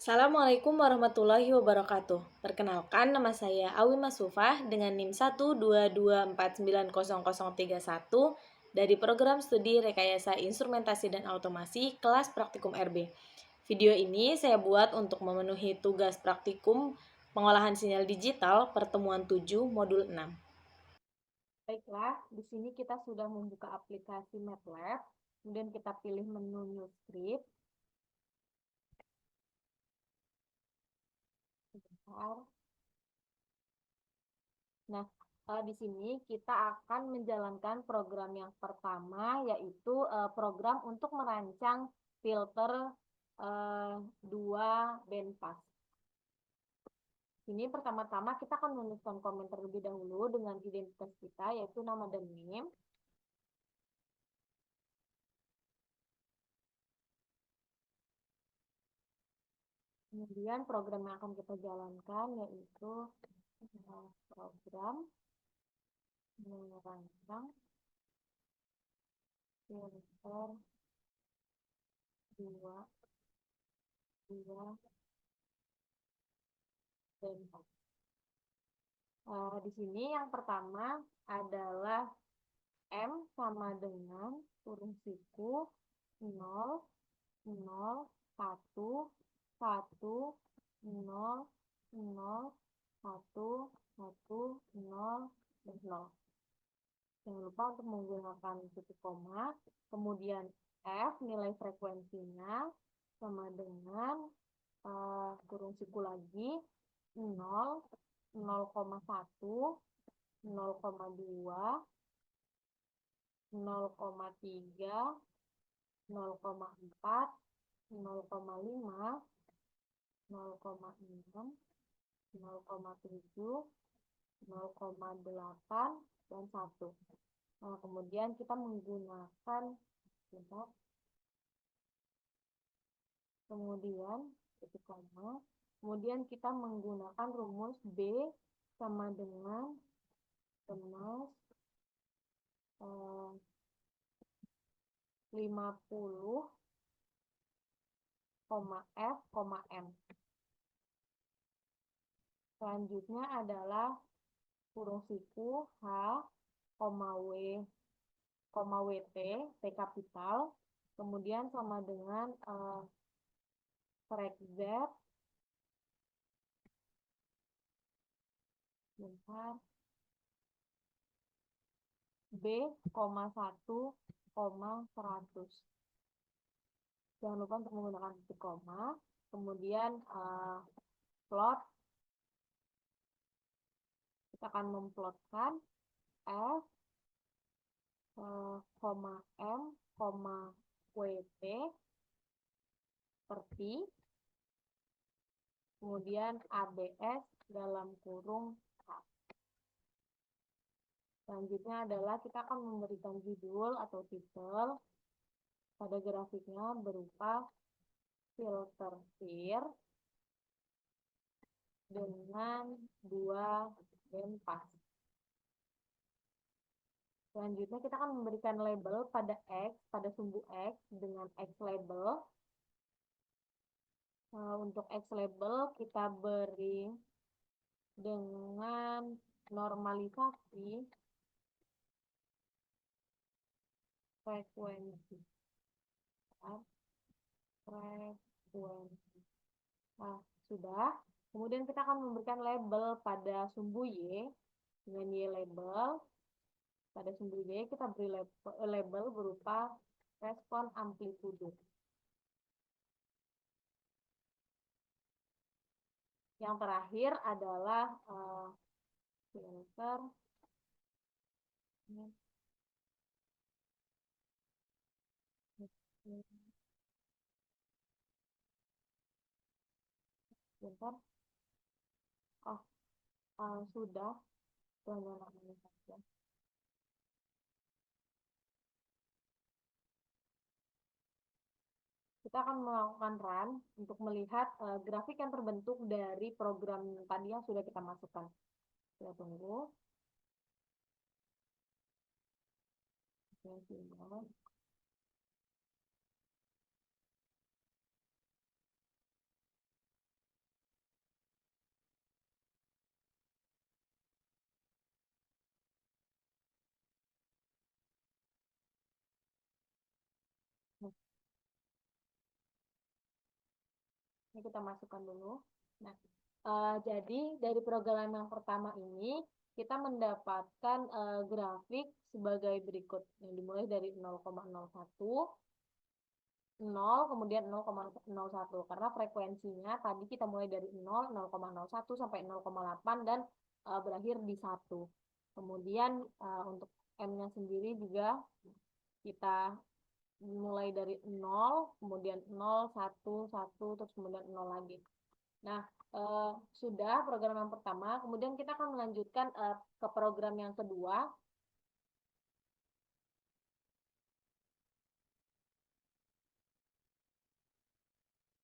Assalamualaikum warahmatullahi wabarakatuh. Perkenalkan, nama saya Awi Masufah dengan NIM 122490031 dari program studi Rekayasa Instrumentasi dan Automasi kelas praktikum RB. Video ini saya buat untuk memenuhi tugas praktikum pengolahan sinyal digital pertemuan 7 modul 6. Baiklah, di sini kita sudah membuka aplikasi MATLAB, kemudian kita pilih menu New Script. Sebentar. Nah, di sini kita akan menjalankan program yang pertama, yaitu program untuk merancang filter dua bandpass. Ini pertama-tama kita akan menuliskan komen terlebih dahulu dengan identitas kita, yaitu nama dan NIM. Kemudian program yang akan kita jalankan yaitu program merancang filter dua bandpass. Di sini yang pertama adalah M sama dengan kurung siku 0, 0, 1, 1, 0, 0, 1, 1, 0, dan 0. Jangan lupa untuk menggunakan titik koma. Kemudian F, nilai frekuensinya sama dengan kurung siku lagi 0, 0,1, 0,2, 0,3, 0,4, 0,5, 0,6, 0,7, 0,8, dan 1. Nah, kemudian kita menggunakan titik koma. Kemudian kita menggunakan rumus B sama dengan rumus 50, F, M. Selanjutnya adalah kurung siku H, W, WT, T kapital, kemudian sama dengan frek Z, B, 1, 100. Jangan lupa untuk menggunakan titik koma. Kemudian plot, kita akan memplotkan F, M, WT per Pi, kemudian ABS dalam kurung H. Selanjutnya adalah kita akan memberikan judul atau titel pada grafiknya berupa filter VIR dengan 2 bandpass. Selanjutnya kita akan memberikan label pada X, pada sumbu X dengan X label. Untuk X label kita beri dengan normalisasi frekuensi. Nah, sudah. Kemudian kita akan memberikan label pada sumbu Y dengan Y label. Pada sumbu Y kita beri label berupa respon amplitude. Yang terakhir adalah filter sudah saja. Kita akan melakukan run untuk melihat grafik yang terbentuk dari program tadi yang sudah kita masukkan. Kita tunggu. Ini kita masukkan dulu. Nah, jadi dari program yang pertama ini kita mendapatkan grafik sebagai berikut yang dimulai dari 0,01, 0, kemudian 0,01 karena frekuensinya tadi kita mulai dari 0, 0,01 sampai 0,8 dan berakhir di 1. Kemudian untuk M-nya sendiri juga kita mulai dari 0, kemudian 0, 1, 1, terus kemudian 0 lagi. Nah, sudah program yang pertama, kemudian kita akan melanjutkan ke program yang kedua.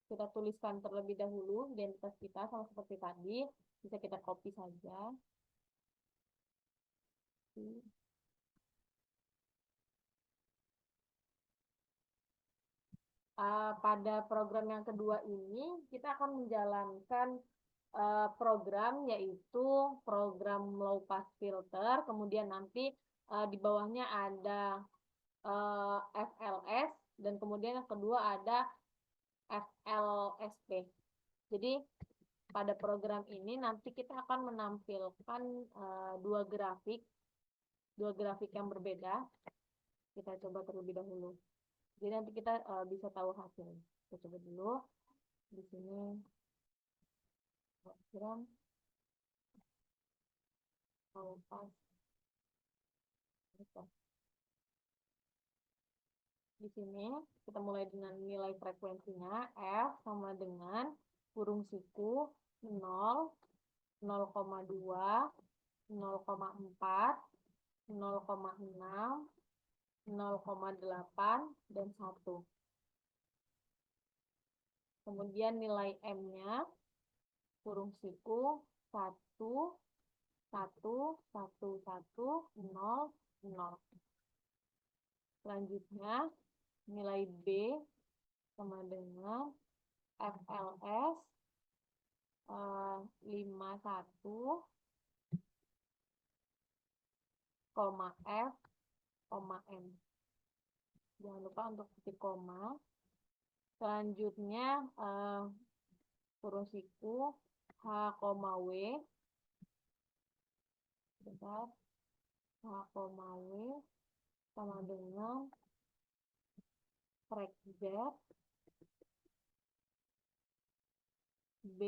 Kita tuliskan terlebih dahulu identitas kita sama seperti tadi, bisa kita copy saja. Pada program yang kedua ini kita akan menjalankan program yaitu program low pass filter, kemudian nanti di bawahnya ada FLS dan kemudian yang kedua ada FLSP. Jadi pada program ini nanti kita akan menampilkan dua grafik yang berbeda. Kita coba terlebih dahulu. Jadi nanti kita bisa tahu hasilnya. Kita coba dulu di sini program pas di sini kita mulai dengan nilai frekuensinya F sama dengan kurung siku 0, 0,2, 0,4, 0,6, 0,8 dan 1. Kemudian nilai M-nya kurung siku 1, 1, 1, 1, 0, 0. Selanjutnya nilai B sama dengan FLS 51, F, M. Jangan lupa untuk titik koma. Selanjutnya kurung siku H, W. Bentar. H, W sama dengan frek Z B,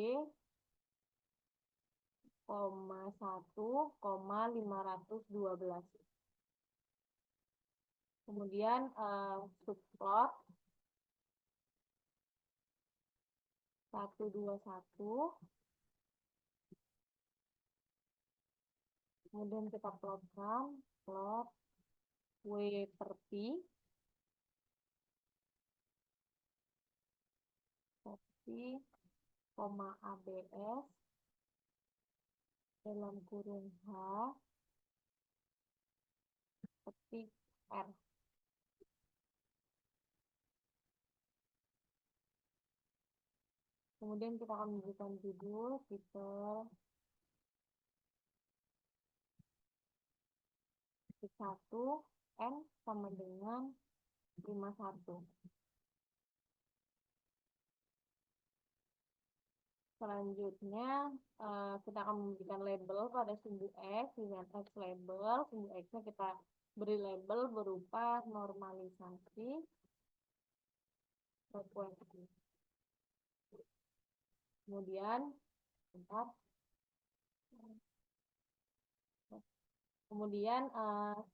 1,512. Kemudian subplot 121. Kemudian kita plotkan plot W per P koma ABS dalam kurung H ketik R. Kemudian kita akan memberikan judul, titel, titik 1, N sama dengan 51. Selanjutnya kita akan memberikan label pada sumbu X dengan X label. Sumbu X-nya kita beri label berupa normalisasi frekuensi. Kemudian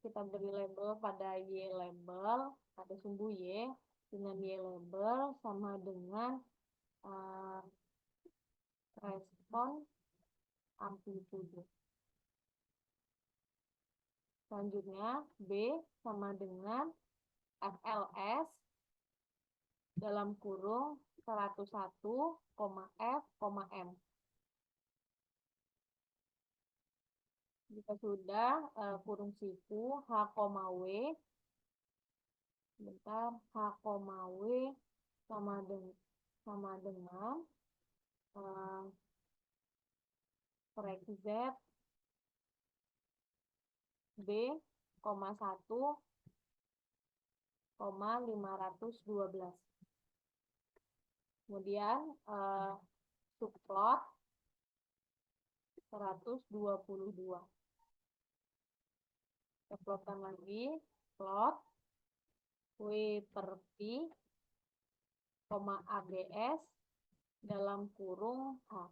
kita beri label pada Y label, pada sumbu Y dengan Y label sama dengan respon amplitude. Selanjutnya B sama dengan FLS dalam kurung 101, F, M. Jika sudah kurung siku H, W, bentar, H, W sama dengan frek Z B, 1, 512. Kemudian subplot 122. Kita plotkan lagi, plot W per P, ABS dalam kurung H,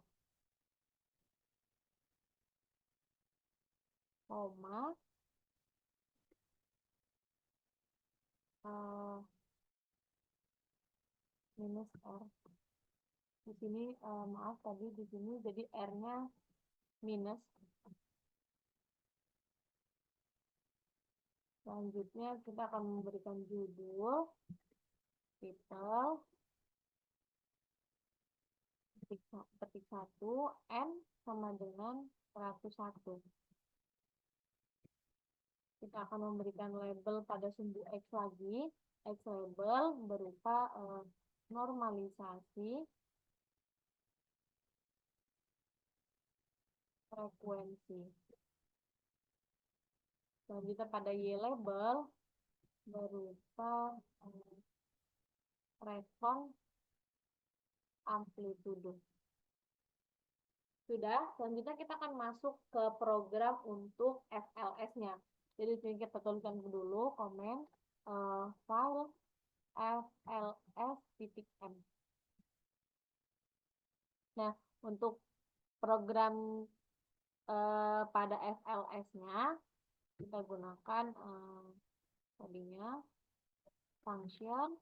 koma, minus R. Di sini, maaf tadi di sini jadi R-nya minus. Selanjutnya kita akan memberikan judul, titel, petik 1, N sama dengan 101. Kita akan memberikan label pada sumbu X lagi. X label berupa normalisasi frekuensi. Selanjutnya pada Y label berupa respon amplitudo. Sudah, selanjutnya kita akan masuk ke program untuk FLS-nya. Jadi sini kita tuliskan dulu komen file fls.m. Nah, untuk program pada FLS-nya kita gunakan tadinya function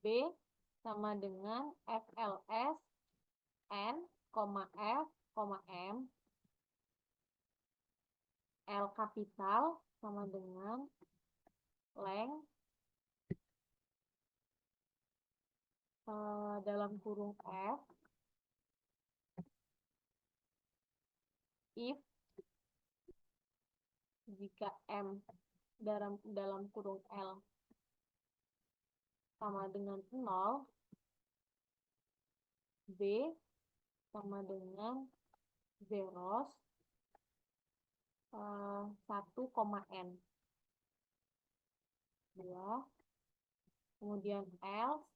B sama dengan FLS N, F, M, L kapital sama dengan length dalam kurung F, if jika M dalam kurung L sama dengan 0, B sama dengan zeros 1, N. 2. Kemudian else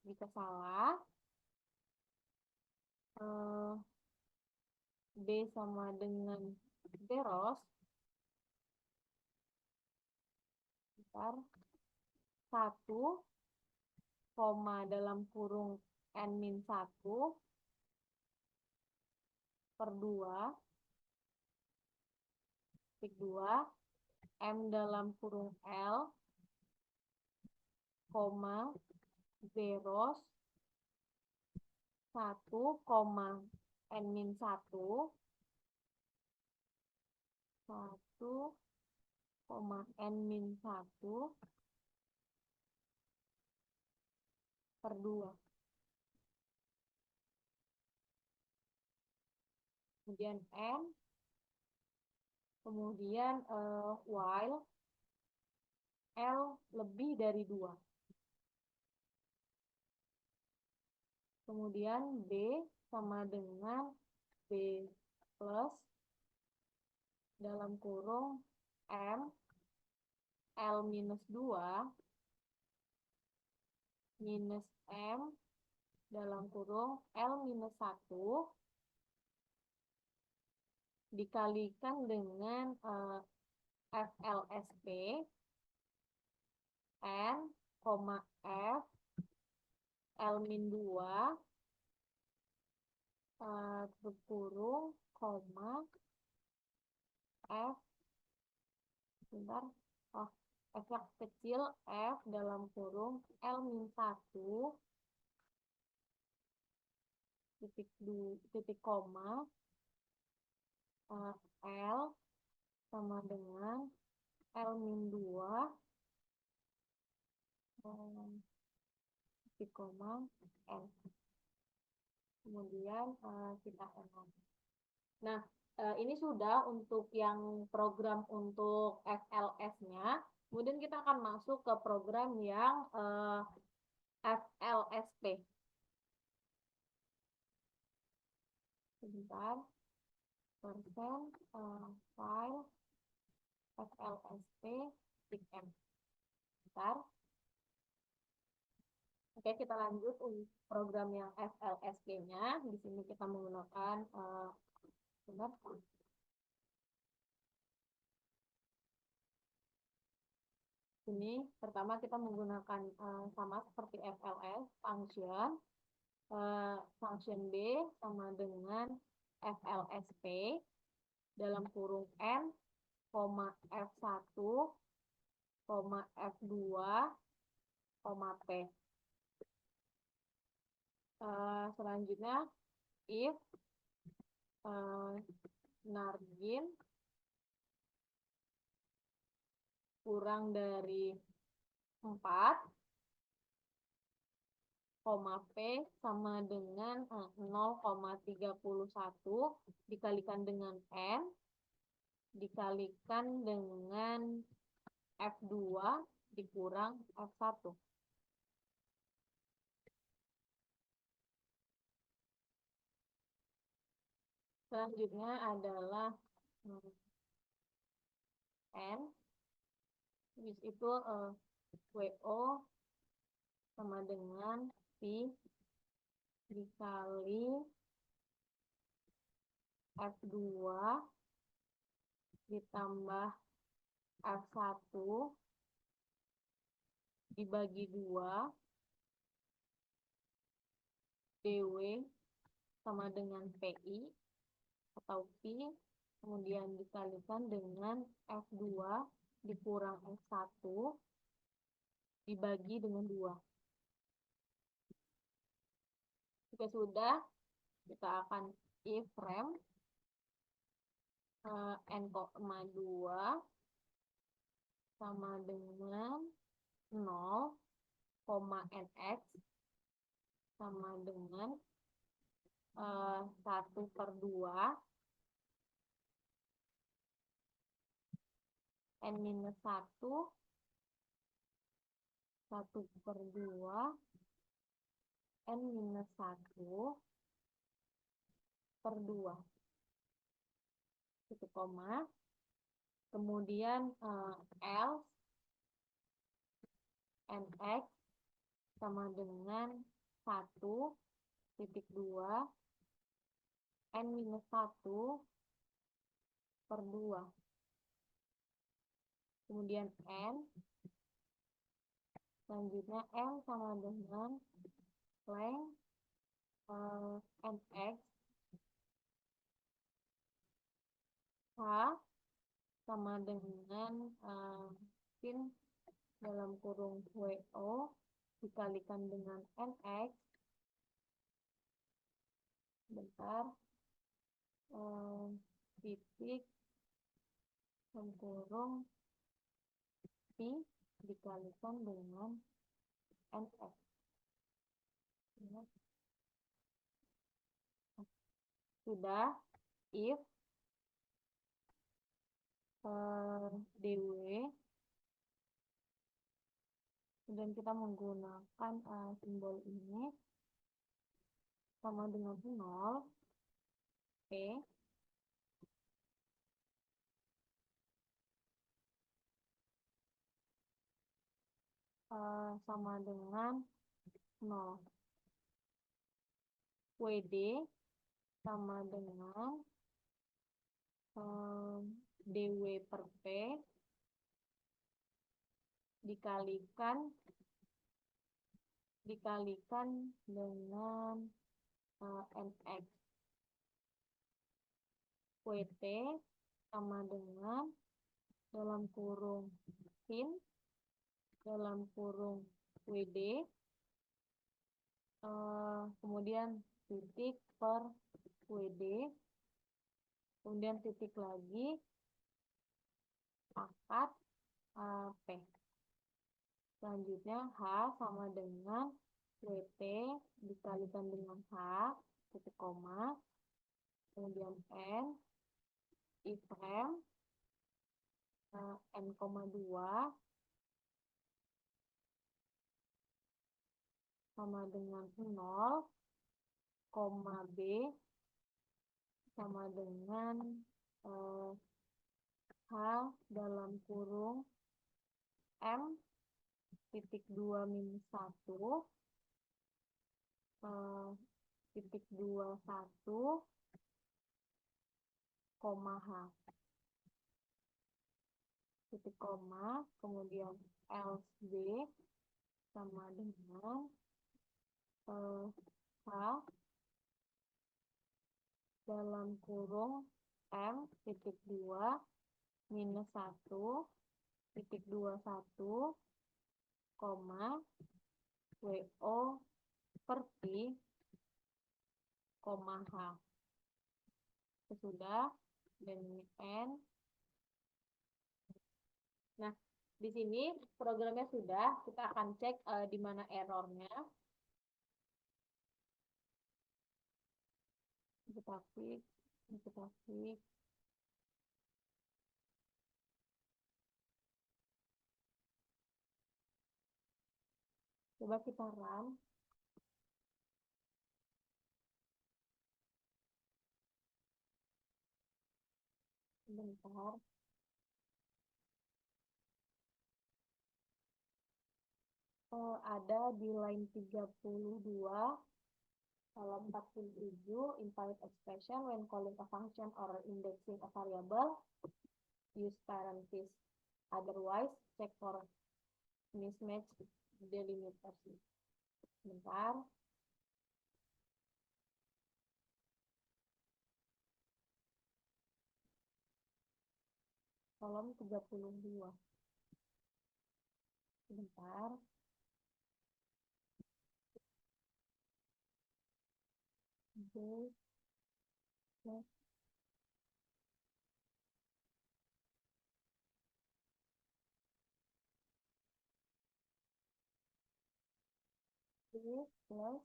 jika salah B sama dengan zeros 1, dalam kurung N-1 per 2 titik 2 M dalam kurung L, zeros 1, N-1 N-1 per 2. Kemudian N, kemudian while L lebih dari 2. Kemudian B sama dengan B plus dalam kurung M L minus 2 minus M dalam kurung L minus 1 dikalikan dengan FLSP N, F L min 2 berkurung, F F yang kecil F dalam kurung L min 1 titik koma L sama dengan L min 2 titik koma N. Kemudian kita enam. Nah, ini sudah untuk yang program untuk FLS-nya. Kemudian kita akan masuk ke program yang FLSP. Sebentar. persen file flsp titik m. Bentar. Oke, kita lanjut untuk program yang FLSP-nya. Di sini kita menggunakan bentar. Ini pertama kita menggunakan sama seperti FLS function. Function B sama dengan FLSP dalam kurung N, F1, F2, P. Selanjutnya if margin kurang dari 4, P sama dengan 0,31 dikalikan dengan N dikalikan dengan F2 dikurang F1. Selanjutnya adalah N, itu WO sama dengan P dikali F2 ditambah F1 dibagi 2 DW sama dengan PI atau P, kemudian dikalikan dengan F2 dikurang F1 dibagi dengan 2. Jika sudah, kita akan if rem N,2 sama dengan 0, NX sama dengan 1/2 N-1 1/2 N-1/2 titik koma, kemudian else NX sama dengan 1/2 N-1/2, kemudian N, selanjutnya M sama dengan length NX H sama dengan sin dalam kurung WO dikalikan dengan NX bentar titik dalam kurung P dikalikan dengan NX. Sudah, if DW, dan kita menggunakan simbol ini sama dengan 0, P sama dengan 0, WD sama dengan DW per P dikalikan dengan NX. WT sama dengan dalam kurung sin dalam kurung WD kemudian titik per WD, kemudian titik lagi pangkat P. Selanjutnya H sama dengan WT dikalikan dengan H titik koma, kemudian N if rem N,2 sama dengan 0, B sama dengan H dalam kurung M titik 2 minus 1 titik 21 koma H titik koma, kemudian else B sama dengan H dalam kurung M titik 2 minus 1 titik 21 koma WO per P koma H. Sudah, dan ini N. Nah, di sini programnya sudah, kita akan cek di mana errornya. Kita klik. Coba kita run. Sebentar. Ada di line 32 halaman 47 invalid expression when calling a function or indexing a variable, use parentheses, otherwise check for mismatch delimiters. Bentar. Kolom 32. Sebentar. B plus B plus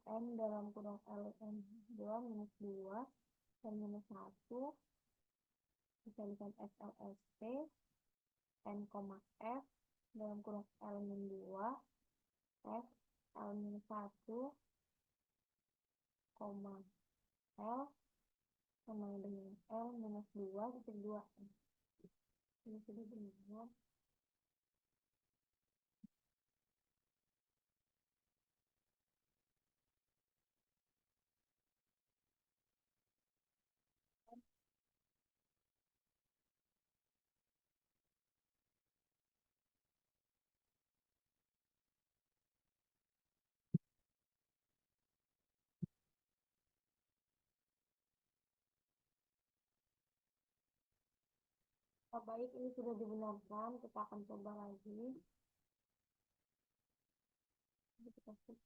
N dalam kurung LN 2 minus 2 dan minus 1 dikalikan SLSP N, F dalam kurung L min 2 F L minus 1 koma L sama dengan L minus 2 titik 2. Ini sudah benar. Baik, ini sudah dibenarkan. Kita akan coba lagi. Kita klik.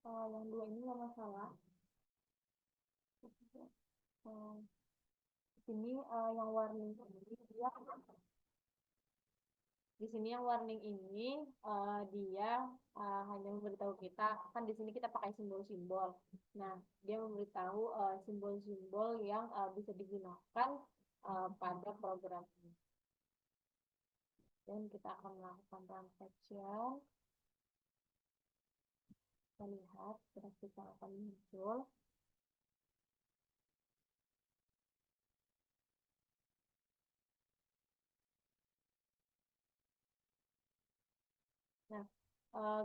Yang dua ini nggak masalah. Di sini yang warning ini dia di sini yang warning ini dia hanya memberitahu kita, kan di sini kita pakai simbol-simbol. Nah, dia memberitahu simbol-simbol yang bisa digunakan pada program ini. Dan kita akan melakukan transaction. Kita lihat grafik yang akan muncul. Nah,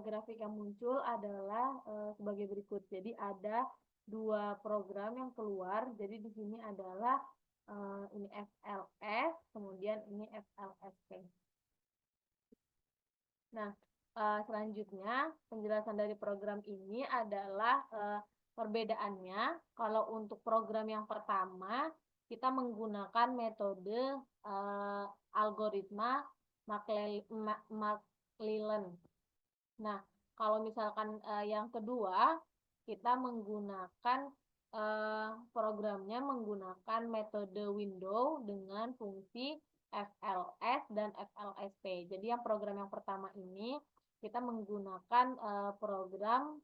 grafik yang muncul adalah sebagai berikut. Jadi ada dua program yang keluar. Jadi di sini adalah ini FLS, kemudian ini FLSP. Nah, selanjutnya penjelasan dari program ini adalah perbedaannya. Kalau untuk program yang pertama, kita menggunakan metode algoritma McClellan. Nah, kalau misalkan yang kedua, kita menggunakan programnya menggunakan metode window dengan fungsi FLS dan FLSP. Jadi yang program yang pertama ini kita menggunakan program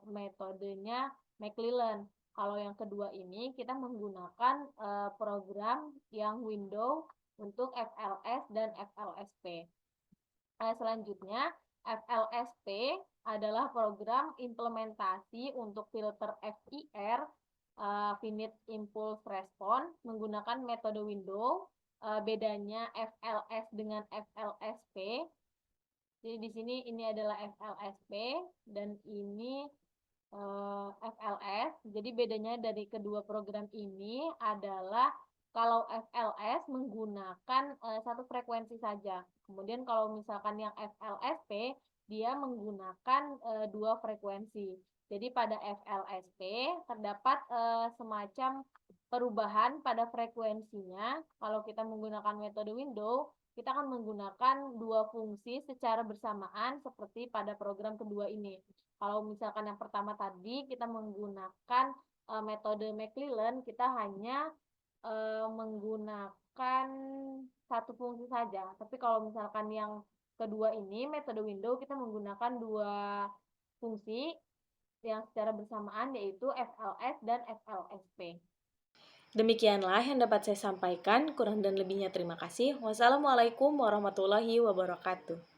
metodenya McClellan. Kalau yang kedua ini kita menggunakan program yang window untuk FLS dan FLSP. Selanjutnya FLSP adalah program implementasi untuk filter FIR, Finite Impulse Response, menggunakan metode window. Bedanya FLS dengan FLSP. Jadi di sini ini adalah FLSP dan ini FLS. Jadi bedanya dari kedua program ini adalah kalau FLS menggunakan satu frekuensi saja. Kemudian kalau misalkan yang FLSP dia menggunakan dua frekuensi. Jadi pada FLSP terdapat semacam perubahan pada frekuensinya. Kalau kita menggunakan metode window, kita akan menggunakan dua fungsi secara bersamaan seperti pada program kedua ini. Kalau misalkan yang pertama tadi kita menggunakan metode McClellan, kita hanya menggunakan satu fungsi saja. Tapi kalau misalkan yang kedua ini metode window, kita menggunakan dua fungsi yang secara bersamaan yaitu FLS dan FLSP. Demikianlah yang dapat saya sampaikan. Kurang dan lebihnya terima kasih. Wassalamualaikum warahmatullahi wabarakatuh.